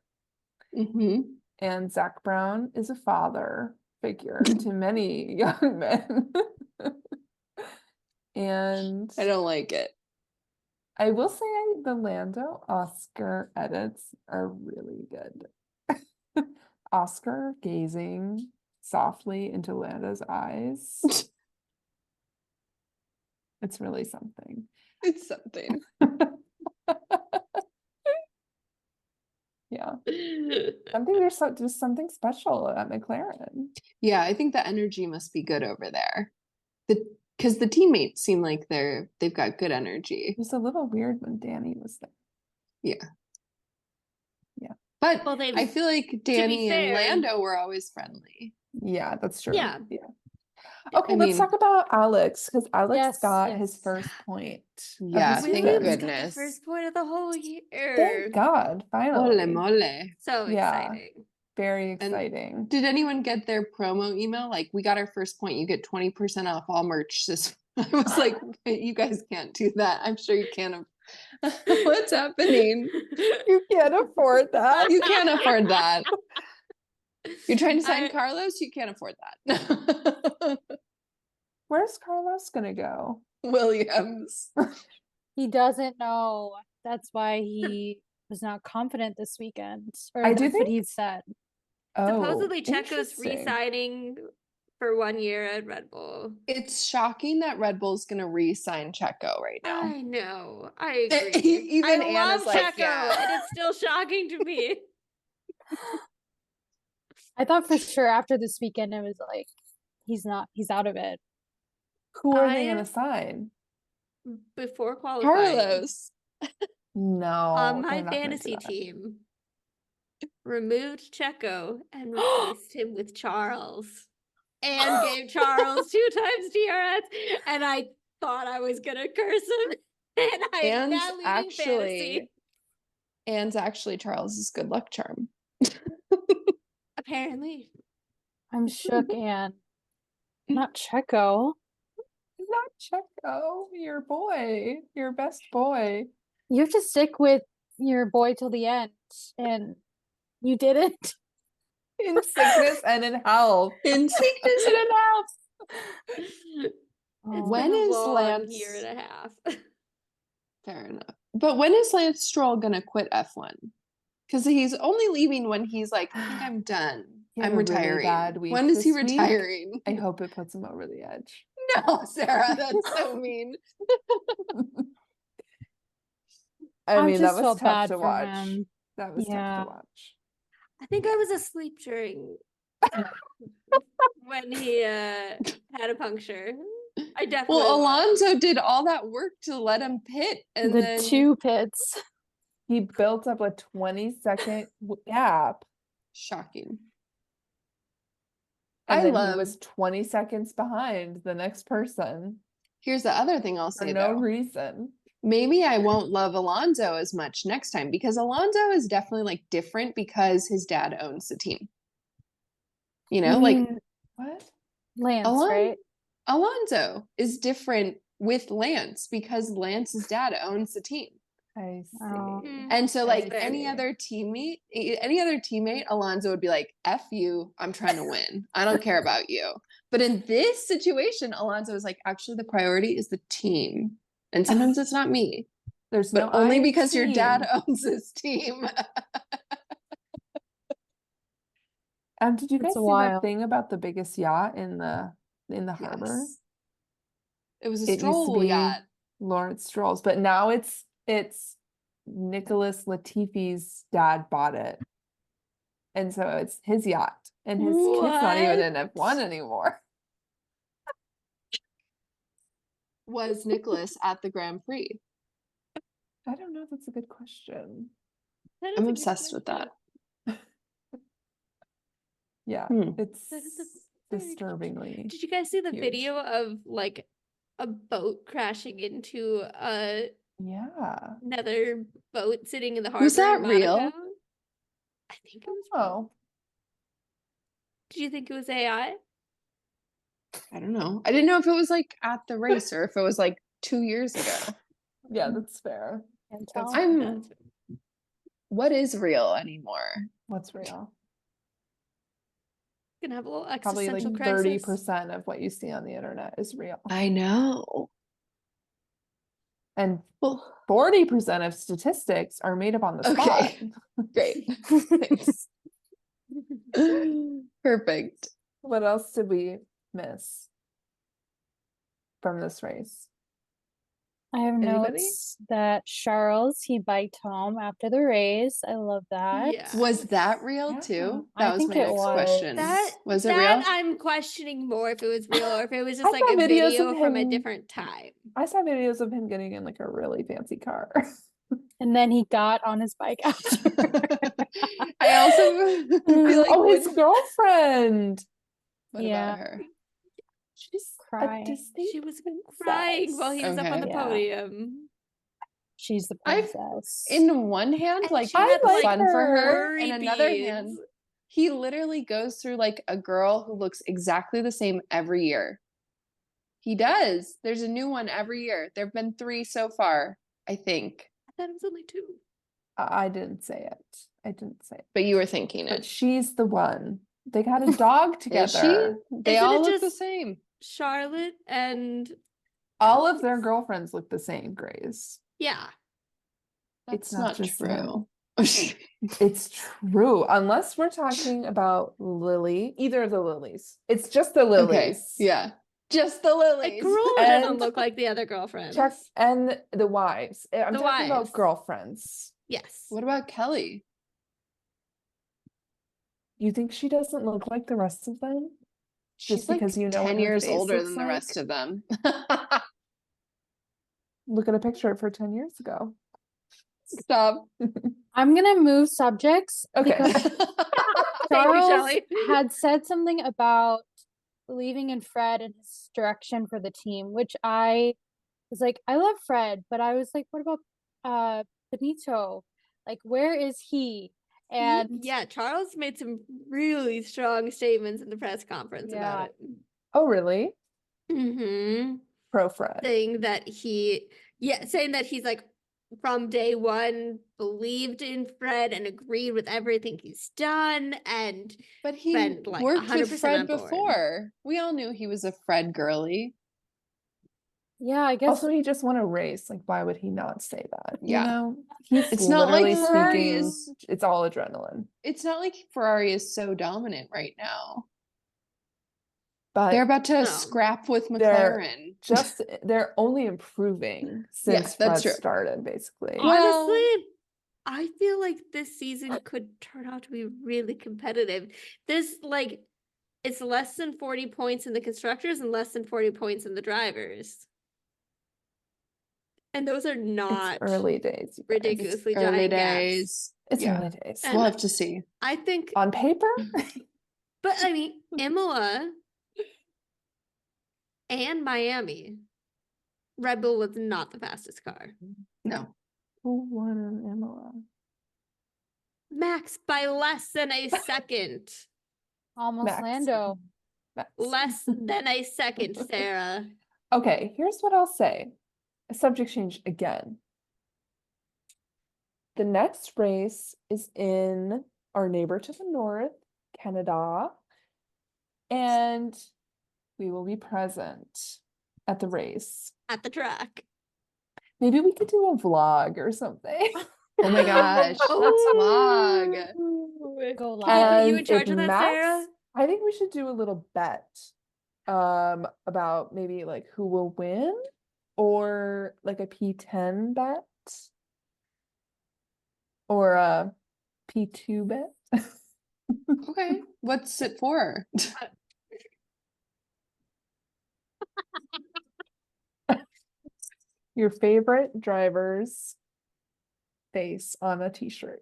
and Zach Brown is a father figure to many young men. And I don't like it. I will say the Lando Oscar edits are really good. Oscar gazing softly into Lando's eyes. It's really something. It's something. Yeah. There's something special at McLaren. Yeah, I think the energy must be good over there. Because the teammates seem like they've got good energy. It was a little weird when Danny was there. Yeah. Yeah. But Well, I feel like Danny and fair- Lando were always friendly. Yeah, that's true. Yeah. Okay, I let's mean- talk about Alex, because Alex Yes, got yes. his first point. of Yeah, the thank season. Williams got the goodness. first point of the whole year. Thank God, finally. Ole mole. So Yeah. exciting. Very And- exciting. Did anyone get their promo email? Like, we got our first point. You get 20% off all merch. I was like, you guys can't do that. I'm sure you can't. What's happening? You can't afford that. You can't afford that. You're trying to sign I- Carlos? You can't afford that. Where's Carlos gonna go? Williams. He doesn't know. That's why he was not confident this weekend. Or I do that's what think- he said. Oh, Supposedly Checo's interesting. re-signing for 1 year at Red Bull. It's shocking that Red Bull's going to re-sign Checo right now. I know. I agree. Even I Anna's love like, Checo, yeah. and it's still shocking to me. I thought for sure after this weekend it was like he's out of it. Who are they I- gonna sign? Before qualifying, Carlos. No, on they're my not gonna do fantasy that. team, removed Checo and replaced him with Charles, and gave Charles 2 times DRS, and I thought I was gonna curse him, and I am And now leaving fantasy. actually Charles's good luck charm. Apparently, I'm shook, Anne. Not Checo. Not Checo, your boy, your best boy. You have to stick with your boy till the end, and you didn't. In sickness and in health. In sickness and in health. it's When been a is long Lance- year and a half. Fair enough. But when is Lance Stroll gonna quit F1? Because he's only leaving when he's like, I think I'm done. He had I'm a really retiring. bad week When is he this week. retiring? I hope it puts him over the edge. No, Sarah, that's so mean. I mean, that just was felt tough bad to for watch. him. That was Yeah. tough to watch. I think I was asleep during when he had a puncture. I definitely Well, was. Alonso did all that work to let him pit, and The then 2 pits. He built up a 20-second gap, shocking. and I then love. he was 20 seconds behind the next person Here's the other thing I'll for say no though. reason. Maybe I won't love Alonso as much next time because Alonso is definitely like different because his dad owns the team. You know, You like mean What? Lance, Alon- right? Alonso is different with Lance because Lance's dad owns the team. I see. Oh. And so like That's any fair. other teammate, Alonso would be like, F you, I'm trying to win. I don't care about you. But in this situation, Alonso is like, actually the priority is the team. And sometimes it's not me. There's But no only I because your dad team. owns this team. Did you guys It's see wild. that thing about the biggest yacht in the harbor? Yes. It was a It used to stroll be yacht. Lawrence Stroll's, but now it's Nicholas Latifi's dad bought it, and so it's his yacht, and his kid's not even in F1 anymore. Was Nicholas at the Grand Prix? I don't know. That's a good question. That is I'm a good obsessed with question. that. Yeah, it's That is a very good disturbingly. Did you guys see the huge. video of like a boat crashing into Yeah. another boat sitting in the harbor? Was that in real? Monaco? I think it was. real. Oh, Did you think it was AI? I don't know. I didn't know if it was like at the race or if it was like 2 years ago. yeah, that's fair. Can't That's tell. I'm. What is real anymore? What's real? Gonna have a little Probably like existential crisis. 30% of what you see on the internet is real, I know. and Well, 40% of statistics are made up on the spot. Okay. great. Thanks. Perfect. What else did we miss from this race? I have Anybody? notes that Charles, he biked home after the race. I love that. Yeah. Was that real Yeah. too? I That was think my it next was. question. Was it that real? I'm questioning more if it was real or if it was I just like saw a videos video of from a him- different time. I saw videos of him getting in like a really fancy car. And then he got on his bike after. I also feel like Oh, his when- girlfriend. What Yeah. about her? She's Crying. a Disney She was crying while he was up on Okay. the Yeah. podium. She's the I've- princess. In one hand, And like she had, fun like, for her, furry and another beads. hand, he literally goes through like a girl who looks exactly the same every year. He does. There's a new one every year. There've been 3 so far, I think. I thought it was only 2. I didn't say it. I didn't say it. But you were thinking But it. she's the one. They got a dog Is together. she? They Isn't all it look the just- same. Charlotte and All of their girlfriends look the same, Grace. yeah. That's It's not just true. It's true. Unless we're talking about Lily, either of the Lilies. It's just the Lilies. Okay. Yeah. Just the Like lilies. Corolla doesn't And- look like the other girlfriends. Chuck and the wives. I'm The talking wives. about girlfriends. Yes. What about Kelly? You think she doesn't look like the rest of them? She's because like you know what 10 her years face older looks than the like? rest of them. Look at a picture of her 10 years ago. Stop. I'm gonna move subjects Okay. because Thank you, Charles Shelley. had said something about believing in Fred and his direction for the team, which I was like, I love Fred, but I was like, what about Benito? Like, where is he? And Yeah, Charles made some really strong statements in the press conference about it. Oh, really? Mm-hmm. Pro Fred. Saying that he's like from day one believed in Fred and agreed with everything he's done, and But he been, like, worked with 100% Fred on board. before. We all knew he was a Fred girly. yeah, I guess Also, he just won a race. Like, why would he not say that? Yeah. You know, he's It's not like literally Ferrari speaking. is- It's all adrenaline. It's not like Ferrari is so dominant right now. But They're about to No. scrap with They're McLaren. they're only improving since that's Fred true. started, basically. Well- Honestly, I feel like this season could turn out to be really competitive. It's less than 40 points in the constructors and less than 40 points in the drivers. And those are not It's early days. You guys. ridiculously Early giant gaps. days. It's Yeah. early days. And We'll have to see. I think, On paper, but I mean, Imola and Miami, Red Bull was not the fastest car. No. who won an Imola? Max by less than a second. almost Max. Lando. Max. Less than a second, Sarah. Okay, here's what I'll say. A subject change again. The next race is in our neighbor to the north, Canada, and we will be present at the race. At the track. Maybe we could do a vlog or something. Oh my gosh. Let's vlog. Go You live. in charge if of that, Sarah? I think we should do a little bet about maybe like who will win or like a P10 bet or a P2 bet. Okay. What's it for? Your favorite driver's face on a t-shirt.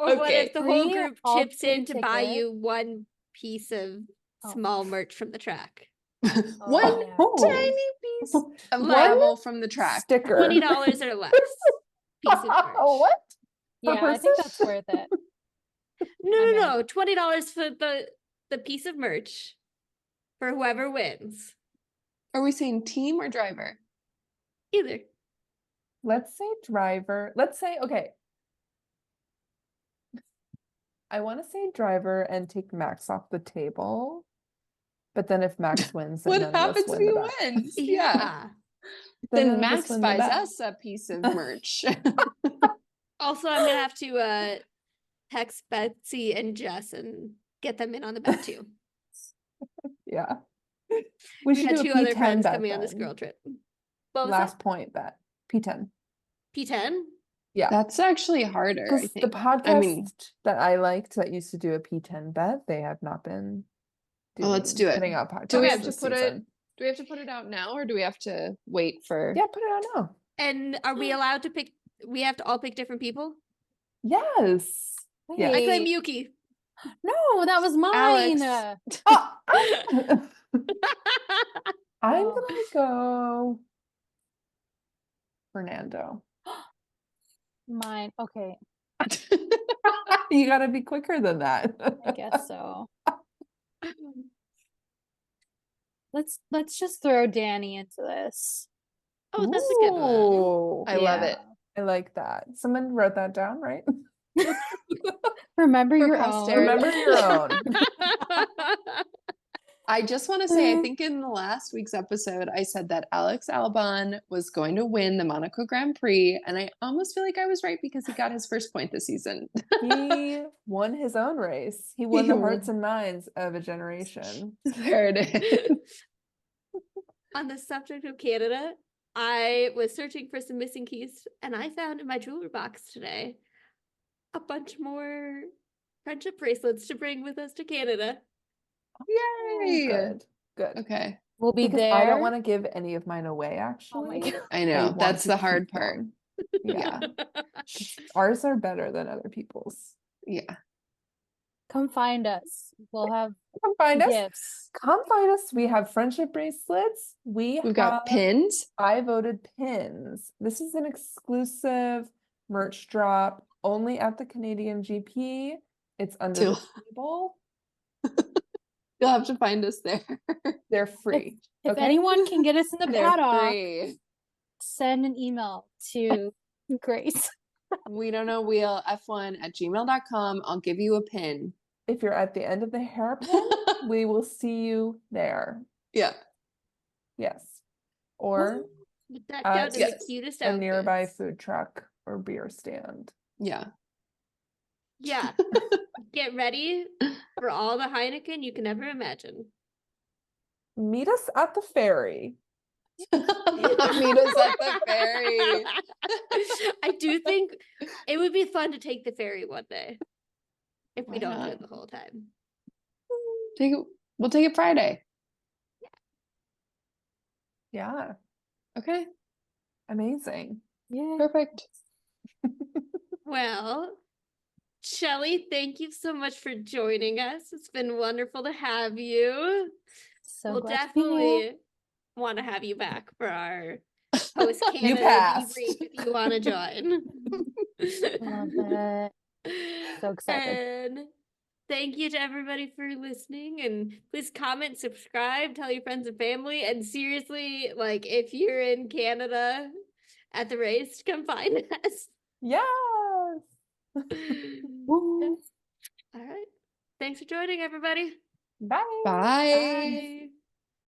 Or what Okay. if the whole Free group all chips in free to buy ticket. you one piece of Oh. small merch from the track? One yeah. Oh. tiny piece of Like- gravel from the track. Sticker. $20 or less. Piece of merch. What? Per Yeah, I think person? that's worth it. No, I'm no, no. $20 for the piece of merch for whoever wins. Are we saying team or driver? Either. Let's say driver. Let's say, okay. I want to say driver and take Max off the table. But then if Max wins, then What none of us happens win if he the bet. wins? Yeah. Then Then none of us Max win the buys bet. us a piece of merch. Also, I'm gonna have to text Betsy and Jess and get them in on the bet too. Yeah. We We should got do a two other P10 friends bet coming on this then. girl trip. What was Last point bet. P10. that? P10? Yeah. That's actually harder, I Because the think. podcast that I liked that used to do a P10 bet, they have not been Well, let's do it. putting out podcasts. Do we have to this put it? season. Do we have to put it out now, or do we have to wait for? Yeah, put it out now. And are we allowed to pick? We have to all pick different people? Yes. Yeah. I claim Wait, Yuki. no, that was mine. Alex. Oh, I'm Oh. gonna go Fernando. Mine. Okay, You gotta be quicker than that. I guess so. Let's just throw Danny into this. Oh, that's a good one. Ooh, I love it. I like that. Someone wrote that down, right? Remember For your posterity. own. Remember your own. I just want to say, I think in the last week's episode, I said that Alex Albon was going to win the Monaco Grand Prix, and I almost feel like I was right because he got his first point this season. He won his own race. He won He the won. hearts and minds of a generation. There it is. On the subject of Canada, I was searching for some missing keys and I found in my jewelry box today a bunch more friendship bracelets to bring with us to Canada. Yay! Good. Good. Okay. We'll be Because there. I don't want to give any of mine away, Oh my actually. God. I I know. want That's to the hard keep part. them. Yeah. Ours are better than other people's. Yeah. Come find us. We'll have Come find us. gifts. Come find us. We have friendship bracelets. We've have got pins. I voted pins. This is an exclusive merch drop only at the Canadian GP. It's under the table. You'll have to find us there. They're free. If okay? anyone can get us in the They're paddock, free. send an email to Grace. We don't know wheel f1@gmail.com. I'll give you a pin. If you're at the end of the hairpin, we will see you there. Yeah. Yes. Or Decked out in the Yes. cutest a nearby outfits. food truck or beer stand. Yeah. Yeah. Get ready for all the Heineken you can ever imagine. Meet us at the ferry. Meet us at the ferry. I do think it would be fun to take the ferry one day. If we Why don't do not? it the whole time. We'll take it Friday. Yeah. Okay. Amazing. Yeah. Perfect. Well, Shelly, thank you so much for joining us. It's been wonderful to have you. So We'll glad to be here. definitely want to have you back for our post You Canada passed. debrief if you want to join. Love it. So excited. And thank you to everybody for listening. And please comment, subscribe, tell your friends and family. And seriously, like if you're in Canada at the race, come find us. Yes. Woo. All right. Thanks for joining, everybody. Bye. Bye. Bye.